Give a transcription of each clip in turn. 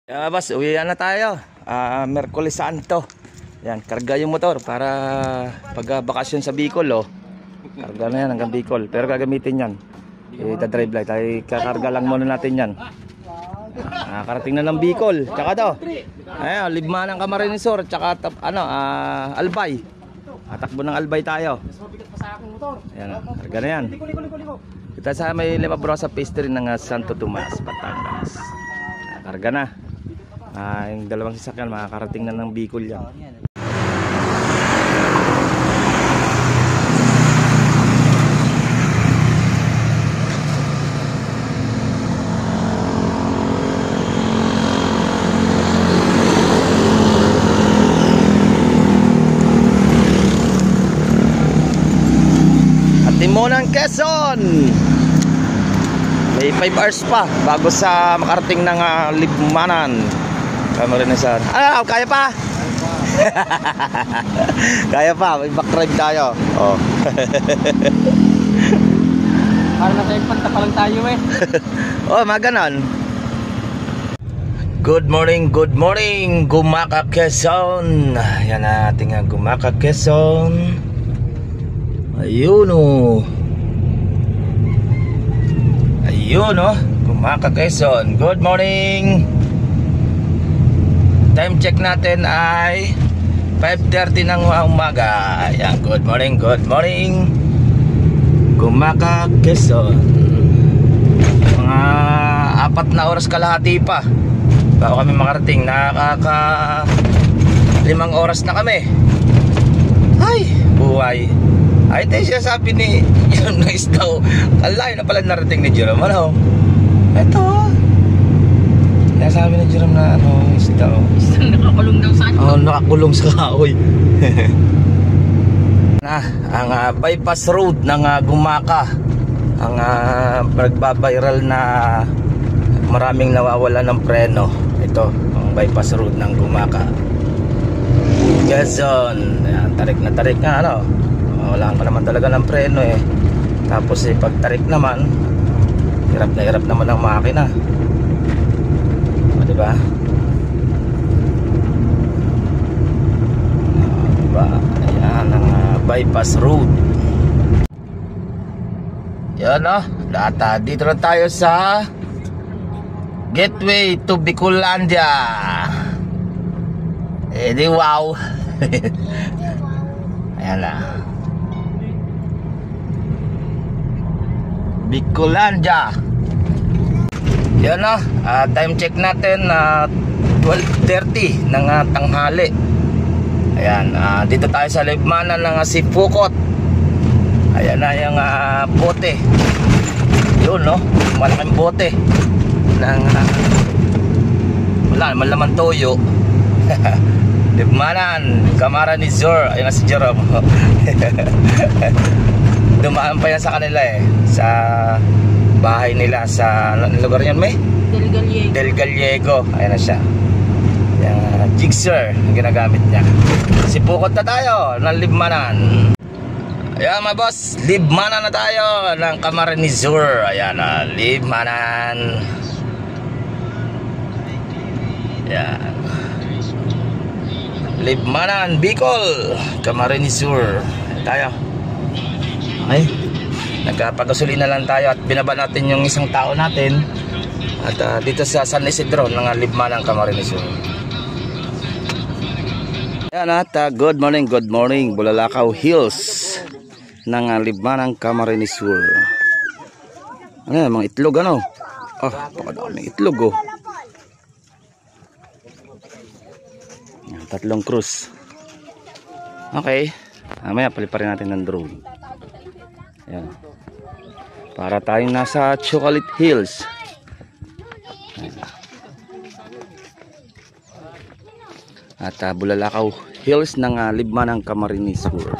Boss, uwi na tayo. Merkulis Santo. Yan, karga yung motor para pag bakasyon sa Bicol, oh. Karga na yan hanggang Bicol. Pero gagamitin yan. Ita-drive light. Ay, kakarga lang muna natin yan. Karating na ng Bicol. Tsaka to. Ayun, Libma ng Camarines Sur. Tsaka, Albay. Atakbo ng Albay tayo. Ayan, karga na yan. Kita sa may Lima Brosa Pastry ng Santo Tomas, Batangas. Karga na. Yung dalawang sasakyan makakarating na ng Bicol yan. At Timonan, Quezon. May 5 hours pa bago sa makarating ng Libmanan Camarines Sur. Kaya pa? Kaya pa, may back drive tayo. Oh. Para nasa panta pa lang tayo eh. Oh, maganon. Good morning, Gumaka, Quezon. Yan na ating Gumaka, Quezon. Ayun oh. Ayun oh, Gumaka, Quezon. Good morning. Time check natin ay 5:30 ng umaga. Ayan, good morning. Gumaka, Quezon. Mga 4 na oras kalahati pa bago kami makarating. Nakaka 5 oras na kami. Ay, buhay. Ay, tayo siya sabi ni yun na isdaw. Kalayo na pala narating ni Jerome. Ano? Ito. Sabi ni Jerome na isdaw. Isang nakakulong daw saan? Oo, nakakulong sa kahoy. Ang bypass road ng Gumaka. Ang nagbabiral na maraming nawawala ng preno. Ito, ang bypass road ng Gumaka, Quezon. Ayan, tarik na ano. Wala pa naman talaga ng preno eh. Tapos pag tarik naman, hirap naman ang makina. Diba? Ayan ang bypass road. Yan dito na tayo sa gateway to Bicolandia. Di wow. Ayan na Bicolandia. Yan time check natin 12:30 ng tanghali. Ayan, dito tayo sa Libmanan ng Sipukot. Ayan na yung bote. Yun malaking bote ng wala naman laman toyo. Libmanan, Camarines Sur. Ayan na si Jerome. Dumaan pa yan sa kanila sa bahay nila sa lugar yan, may? Del Gallego. Ayan na siya. Yan, jigsaw ang ginagamit niya. Sipukot na tayo ng Libmanan. Ayan mga boss, Libmanan na tayo ng Camarines Sur. Ayan na, Libmanan. Ayan, Libmanan, Bicol, Camarines Sur. Ayan tayo. Okay, nagpagasolina lang tayo at binaba natin yung isang tao natin. At dito sa San Isidro ng Libmanan, Camarines Sur. Ayan good morning, Bulalakaw Hills ng Libmanan, Camarines Sur. Ano yan, mga itlog pakadaming itlog Yan, 3 cruise. Okay, mamaya paliparin natin ng drone. Ayan. Para tayong nasa Chocolate Hills. Ayan. At Bulalakaw Hills ng Libmanan, Camarines Sur.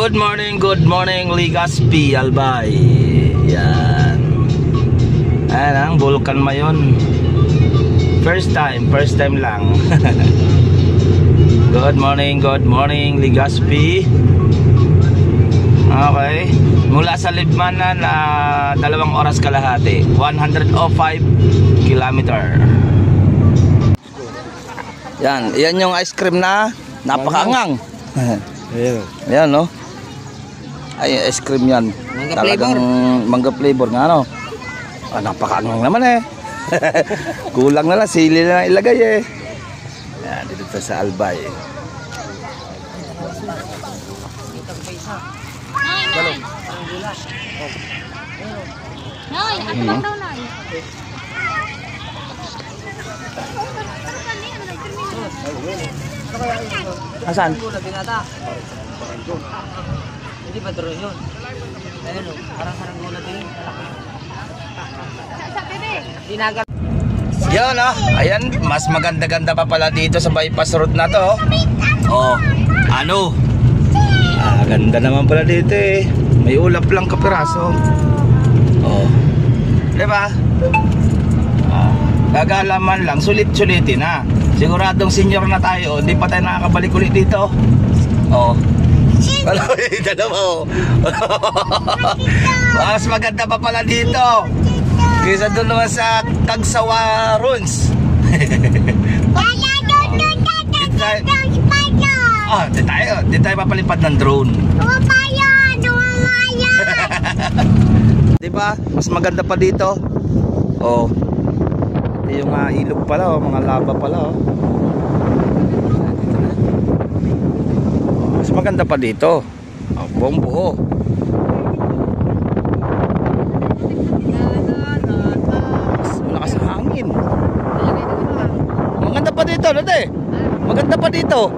Good morning, Legazpi, Albay. Yan. Ayan ang Vulcan Mayon. First time lang. Good morning, Legazpi. Okay. Mula sa Libmanan na 2 oras kalahati. 105 kilometer. Yan yung ice cream na napakaangang. Ayan, no? Ay, ice cream yan. Mangga Talagang mangga flavor nga, no? Ah, napakaangang naman eh. Kulang na lang, sili na lang ilagay eh. Ayan, dito tayo sa Albay. Nay, ato lang daw, Nay. Asan? Hindi pa drone yun. Ayun o, parang saranggola din. Dinagal. Yan, no? Ayan, mas maganda-ganda pa pala dito sa bypass road na to. Oh, ano? Ganda naman pala dito eh. May ulap lang kapiraso. Oh. Diba? Gagalaman lang, sulit-sulitin na. Siguradong senior na tayo, hindi pa tayo nakakabalik ulit dito. Oh. Dalawa oh. Mas maganda pa pala dito. Kaysa doon naman sa Kagsawa Runs. Di tayo papalipad ng drone. Diba? Mas maganda pa dito. Oh. Ito yung ilog pala, oh. Mga lava pala, oh. Mas maganda pa dito. Oh, buong buo. Mas malakas ang hangin. Maganda pa dito, Lote. Maganda pa dito.